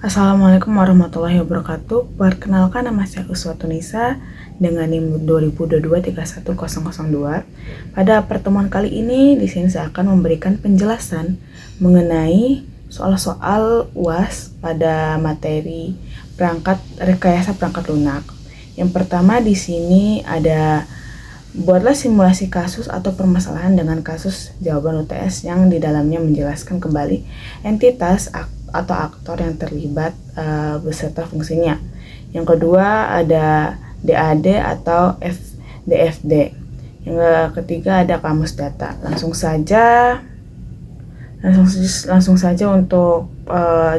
Assalamualaikum warahmatullahi wabarakatuh. Perkenalkan, nama saya Uswatunisa dengan NIM 2022-31002. Pada pertemuan kali ini di sini saya akan memberikan penjelasan mengenai soal-soal UAS pada materi rekayasa perangkat lunak. Yang pertama di sini ada buatlah simulasi kasus atau permasalahan dengan kasus jawaban UTS yang di dalamnya menjelaskan kembali entitas atau aktor yang terlibat beserta fungsinya. Yang kedua ada DAD atau DFD. Yang ketiga ada kamus data. Langsung saja untuk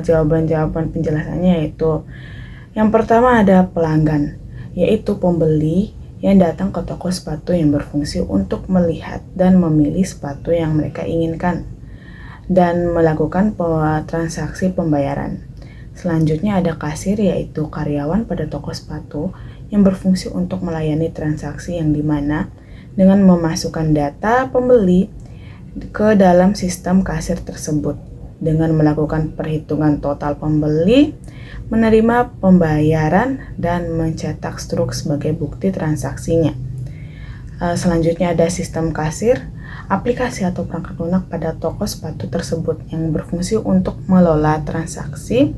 jawaban-jawaban penjelasannya, yaitu yang pertama ada pelanggan, yaitu pembeli yang datang ke toko sepatu yang berfungsi untuk melihat dan memilih sepatu yang mereka inginkan dan melakukan transaksi pembayaran. Selanjutnya ada kasir, yaitu karyawan pada toko sepatu yang berfungsi untuk melayani transaksi yang dimana dengan memasukkan data pembeli ke dalam sistem kasir tersebut dengan melakukan perhitungan total pembeli, menerima pembayaran, dan mencetak struk sebagai bukti transaksinya. Selanjutnya ada sistem kasir, aplikasi atau perangkat lunak pada toko sepatu tersebut yang berfungsi untuk mengelola transaksi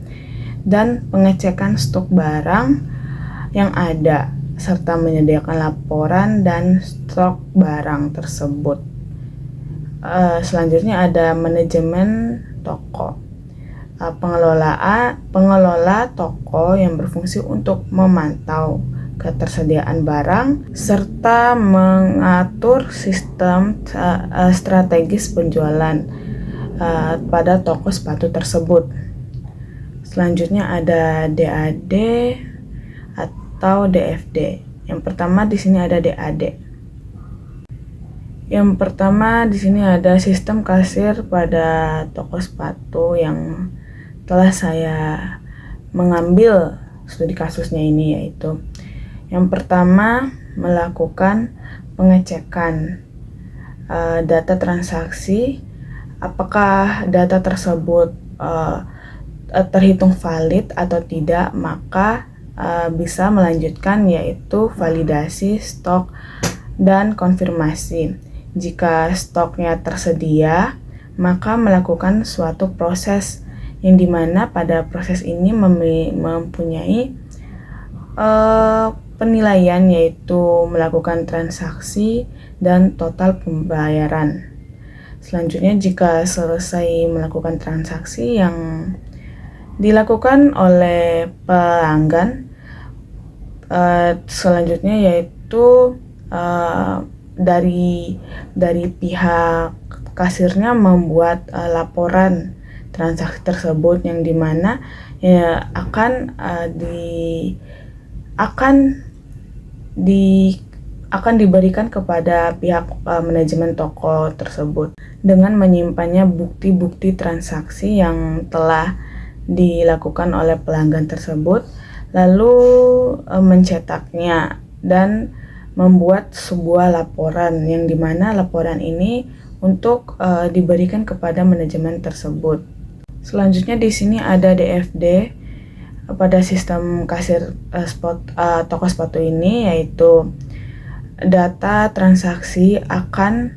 dan pengecekan stok barang yang ada serta menyediakan laporan dan stok barang tersebut. Selanjutnya ada manajemen toko, pengelola toko yang berfungsi untuk memantau ketersediaan barang serta mengatur sistem strategis penjualan pada toko sepatu tersebut. Selanjutnya ada DAD atau DFD. Yang pertama di sini ada DAD. Yang pertama di sini ada sistem kasir pada toko sepatu yang telah saya mengambil studi kasusnya ini, yaitu yang pertama melakukan pengecekan data transaksi, apakah data tersebut terhitung valid atau tidak, maka bisa melanjutkan yaitu validasi stok dan konfirmasi. Jika stoknya tersedia, maka melakukan suatu proses yang dimana pada proses ini mempunyai penilaian, yaitu melakukan transaksi dan total pembayaran. Selanjutnya jika selesai melakukan transaksi yang dilakukan oleh pelanggan, selanjutnya yaitu dari pihak kasirnya membuat laporan transaksi tersebut yang dimana akan diberikan kepada pihak manajemen toko tersebut dengan menyimpannya bukti-bukti transaksi yang telah dilakukan oleh pelanggan tersebut, lalu mencetaknya dan membuat sebuah laporan yang dimana laporan ini untuk diberikan kepada manajemen tersebut. Selanjutnya di sini ada DFD pada sistem kasir toko sepatu ini, yaitu data transaksi akan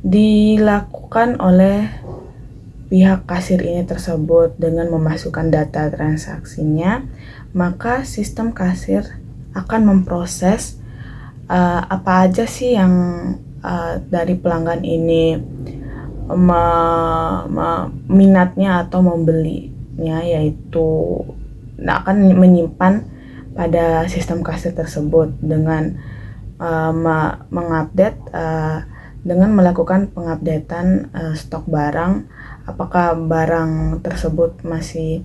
dilakukan oleh pihak kasir ini tersebut dengan memasukkan data transaksinya, maka sistem kasir akan memproses apa aja sih yang dari pelanggan ini minatnya atau membelinya, yaitu akan menyimpan pada sistem kasir tersebut dengan mengupdate dengan melakukan pengupdatean stok barang, apakah barang tersebut masih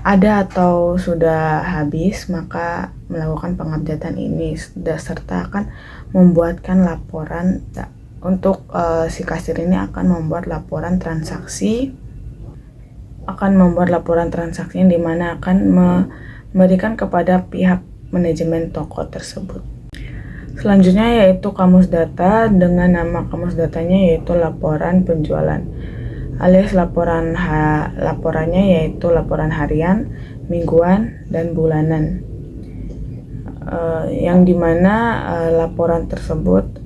ada atau sudah habis, maka melakukan pengupdatean ini serta akan membuatkan laporan untuk si kasir ini akan membuat laporan transaksi yang dimana akan memberikan kepada pihak manajemen toko tersebut. Selanjutnya yaitu kamus data, dengan nama kamus datanya yaitu laporan penjualan. alias laporannya yaitu laporan harian, mingguan, dan bulanan. Yang dimana laporan tersebut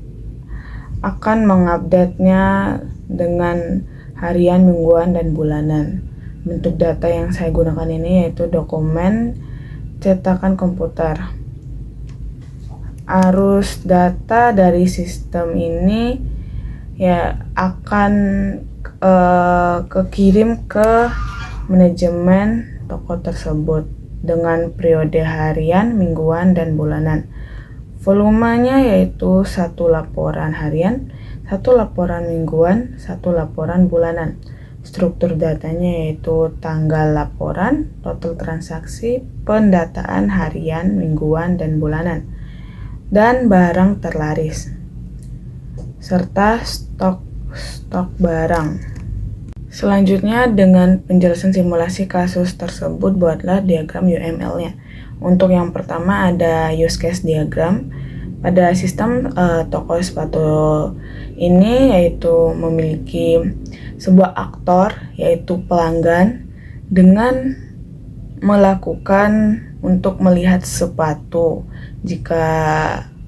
akan mengupdate-nya dengan harian, mingguan, dan bulanan. Bentuk data yang saya gunakan ini yaitu dokumen cetakan komputer. Arus data dari sistem ini ya akan kekirim ke manajemen toko tersebut dengan periode harian, mingguan, dan bulanan. Volumenya yaitu 1 laporan harian, 1 laporan mingguan, 1 laporan bulanan. Struktur datanya yaitu tanggal laporan, total transaksi, pendataan harian, mingguan, dan bulanan, dan barang terlaris, serta stok barang. Selanjutnya, dengan penjelasan simulasi kasus tersebut, buatlah diagram UML-nya. Untuk yang pertama ada use case diagram. Pada sistem toko sepatu ini yaitu memiliki sebuah aktor yaitu pelanggan dengan melakukan untuk melihat sepatu. Jika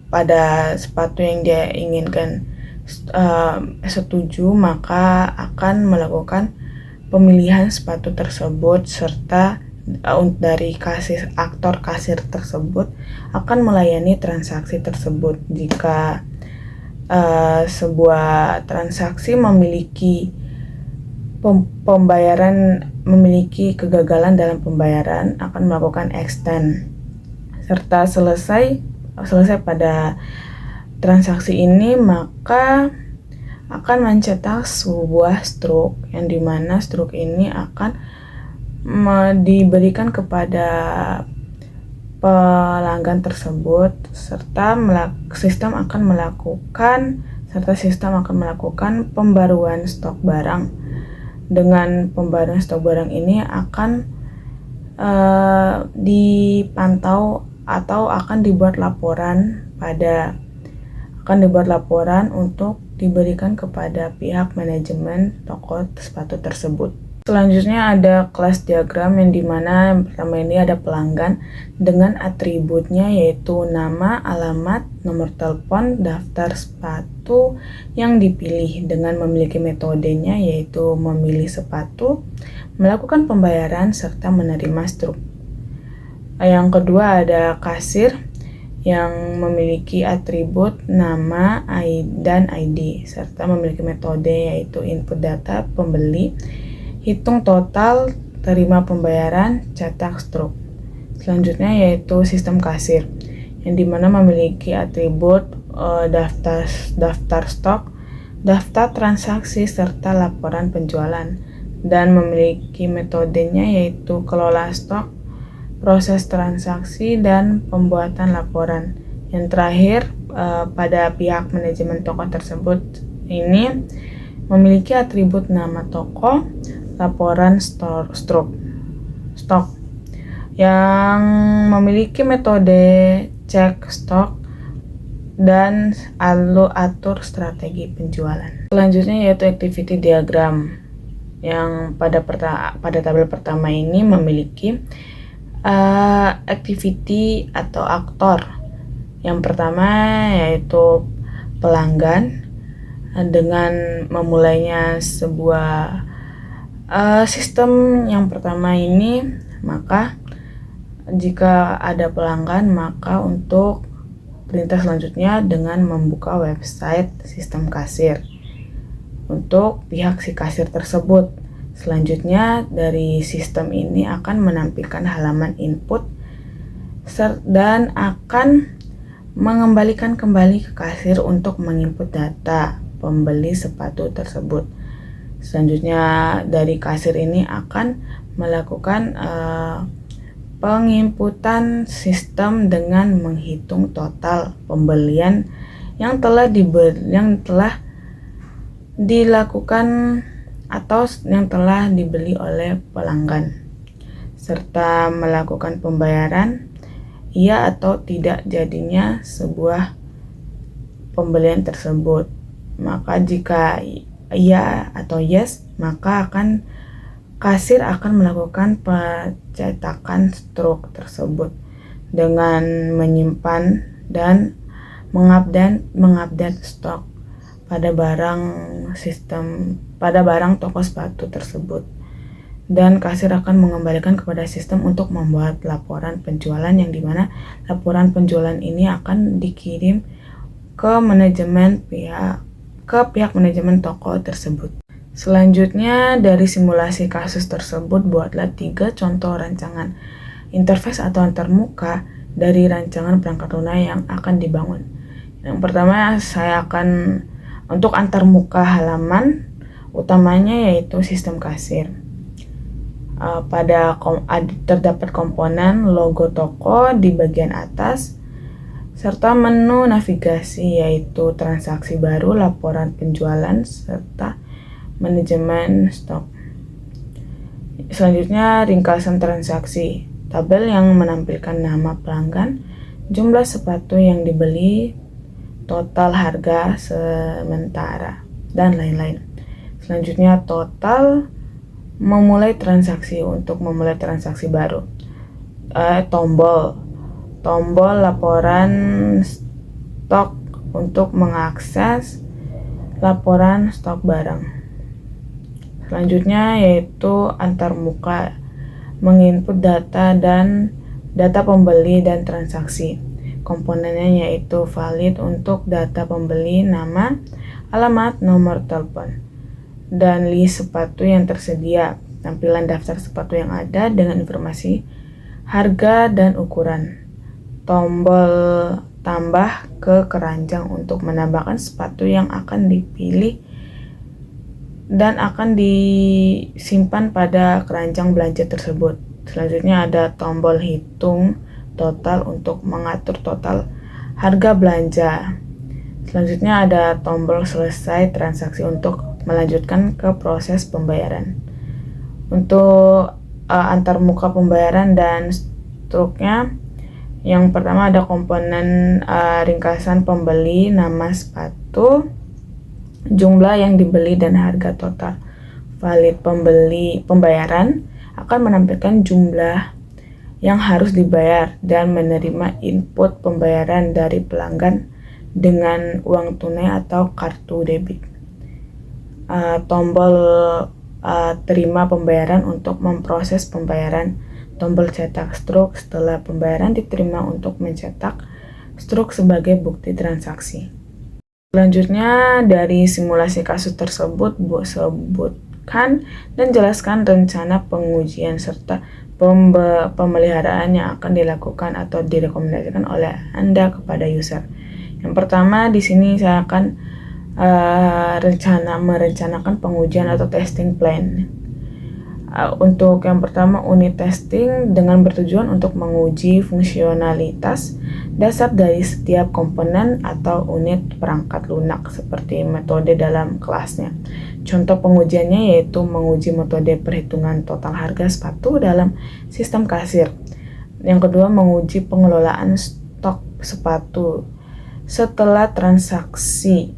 pada sepatu yang dia inginkan setuju, maka akan melakukan pemilihan sepatu tersebut, serta dari aktor kasir tersebut akan melayani transaksi tersebut. Jika sebuah transaksi memiliki memiliki kegagalan dalam pembayaran, akan melakukan extend, serta selesai pada transaksi ini, maka akan mencetak sebuah struk, yang dimana struk ini akan diberikan kepada pelanggan tersebut, serta sistem akan melakukan pembaruan stok barang. Dengan pembaruan stok barang ini akan dipantau atau akan dibuat laporan untuk diberikan kepada pihak manajemen toko sepatu tersebut. Selanjutnya ada kelas diagram, yang dimana yang pertama ini ada pelanggan dengan atributnya yaitu nama, alamat, nomor telepon, daftar sepatu yang dipilih, dengan memiliki metodenya yaitu memilih sepatu, melakukan pembayaran, serta menerima struk. Yang kedua ada kasir yang memiliki atribut nama, dan ID, serta memiliki metode yaitu input data pembeli, hitung total, terima pembayaran, cetak struk. Selanjutnya yaitu sistem kasir, yang dimana memiliki atribut daftar stok, daftar transaksi, serta laporan penjualan, dan memiliki metodenya yaitu kelola stok, proses transaksi, dan pembuatan laporan. Yang terakhir, pada pihak manajemen toko tersebut ini memiliki atribut nama toko, laporan stok, yang memiliki metode cek stok, dan atur strategi penjualan. Selanjutnya yaitu activity diagram, yang pada tabel pertama ini memiliki activity atau aktor. Yang pertama yaitu pelanggan, dengan memulainya sebuah sistem yang pertama ini, maka jika ada pelanggan, maka untuk perintah selanjutnya dengan membuka website sistem kasir untuk pihak si kasir tersebut. Selanjutnya dari sistem ini akan menampilkan halaman input dan akan mengembalikan kembali ke kasir untuk menginput data pembeli sepatu tersebut. Selanjutnya dari kasir ini akan melakukan penginputan sistem dengan menghitung total pembelian yang telah dilakukan atau yang telah dibeli oleh pelanggan, serta melakukan pembayaran iya atau tidak jadinya sebuah pembelian tersebut. Maka jika iya atau yes, maka kasir akan melakukan pencetakan struk tersebut dengan menyimpan dan mengupdate stok pada barang toko sepatu tersebut. Dan kasir akan mengembalikan kepada sistem untuk membuat laporan penjualan, yang dimana laporan penjualan ini akan dikirim ke pihak manajemen toko tersebut. Selanjutnya, dari simulasi kasus tersebut, buatlah 3 contoh rancangan interface atau antarmuka dari rancangan perangkat lunak yang akan dibangun. Yang pertama, saya akan untuk antarmuka halaman utamanya yaitu sistem kasir. Terdapat komponen logo toko di bagian atas serta menu navigasi yaitu transaksi baru, laporan penjualan, serta manajemen stok. Selanjutnya, ringkasan transaksi, tabel yang menampilkan nama pelanggan, jumlah sepatu yang dibeli, total harga sementara, dan lain-lain. Selanjutnya, memulai transaksi. Untuk memulai transaksi baru, tombol laporan stok untuk mengakses laporan stok barang. Selanjutnya yaitu antarmuka, menginput data pembeli dan transaksi. Komponennya yaitu valid untuk data pembeli, nama, alamat, nomor telepon, dan list sepatu yang tersedia, tampilan daftar sepatu yang ada dengan informasi harga dan ukuran, tombol tambah ke keranjang untuk menambahkan sepatu yang akan dipilih dan akan disimpan pada keranjang belanja tersebut. Selanjutnya ada tombol hitung total untuk mengatur total harga belanja. Selanjutnya ada tombol selesai transaksi untuk melanjutkan ke proses pembayaran. Untuk antarmuka pembayaran dan struknya, yang pertama ada komponen ringkasan pembeli, nama sepatu, jumlah yang dibeli, dan harga total. Valid pembayaran akan menampilkan jumlah yang harus dibayar dan menerima input pembayaran dari pelanggan dengan uang tunai atau kartu debit. Tombol terima pembayaran untuk memproses pembayaran, tombol cetak struk setelah pembayaran diterima untuk mencetak struk sebagai bukti transaksi. Selanjutnya, dari simulasi kasus tersebut, sebutkan dan jelaskan rencana pengujian serta pemeliharaan yang akan dilakukan atau direkomendasikan oleh Anda kepada user. Yang pertama, di sini saya akan merencanakan pengujian atau testing plan. Untuk yang pertama, unit testing dengan bertujuan untuk menguji fungsionalitas dasar dari setiap komponen atau unit perangkat lunak seperti metode dalam kelasnya. Contoh pengujiannya yaitu menguji metode perhitungan total harga sepatu dalam sistem kasir. Yang kedua, menguji pengelolaan stok sepatu setelah transaksi.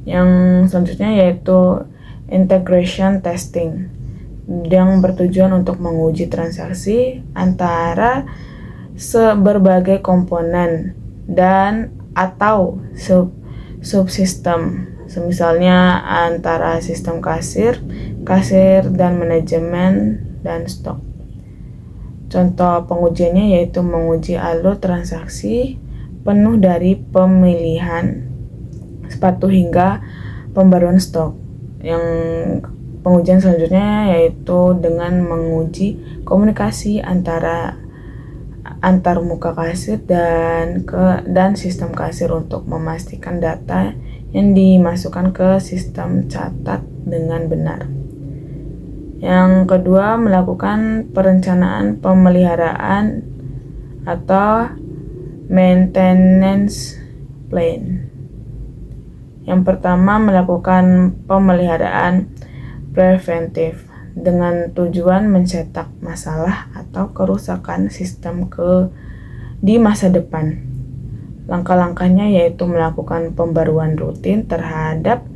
Yang selanjutnya yaitu integration testing yang bertujuan untuk menguji transaksi antara berbagai komponen dan atau subsistem, misalnya antara sistem kasir dan manajemen dan stok. Contoh pengujiannya yaitu menguji alur transaksi penuh dari pemilihan sepatu hingga pembaruan stok. Yang pengujian selanjutnya yaitu dengan menguji komunikasi antar muka kasir dan sistem kasir untuk memastikan data yang dimasukkan ke sistem catat dengan benar. Yang kedua, melakukan perencanaan pemeliharaan atau maintenance plan. Yang pertama, melakukan pemeliharaan preventif dengan tujuan mencetak masalah atau kerusakan sistem di masa depan. Langkah-langkahnya yaitu melakukan pembaruan rutin terhadap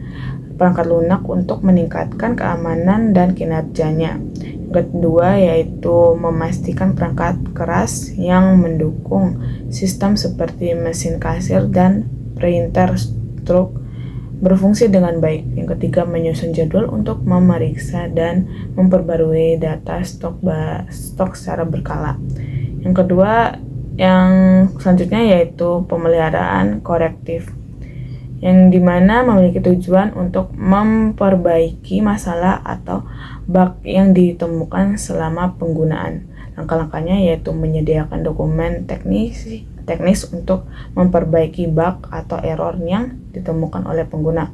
perangkat lunak untuk meningkatkan keamanan dan kinerjanya. Yang kedua yaitu memastikan perangkat keras yang mendukung sistem seperti mesin kasir dan printer stroke berfungsi dengan baik. Yang ketiga, menyusun jadwal untuk memeriksa dan memperbarui data stok secara berkala. Yang kedua, yang selanjutnya yaitu pemeliharaan korektif, yang dimana memiliki tujuan untuk memperbaiki masalah atau bug yang ditemukan selama penggunaan. Langkah-langkahnya yaitu menyediakan dokumen teknis untuk memperbaiki bug atau error yang ditemukan oleh pengguna,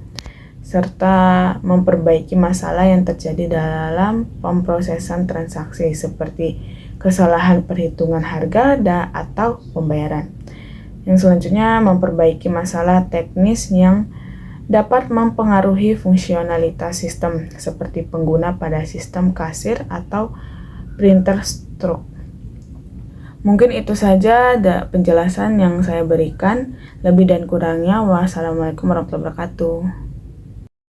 serta memperbaiki masalah yang terjadi dalam pemrosesan transaksi seperti kesalahan perhitungan harga atau pembayaran. Yang selanjutnya, memperbaiki masalah teknis yang dapat mempengaruhi fungsionalitas sistem seperti pengguna pada sistem kasir atau printer stroke. Mungkin itu saja penjelasan yang saya berikan. Lebih dan kurangnya, wassalamualaikum warahmatullahi wabarakatuh.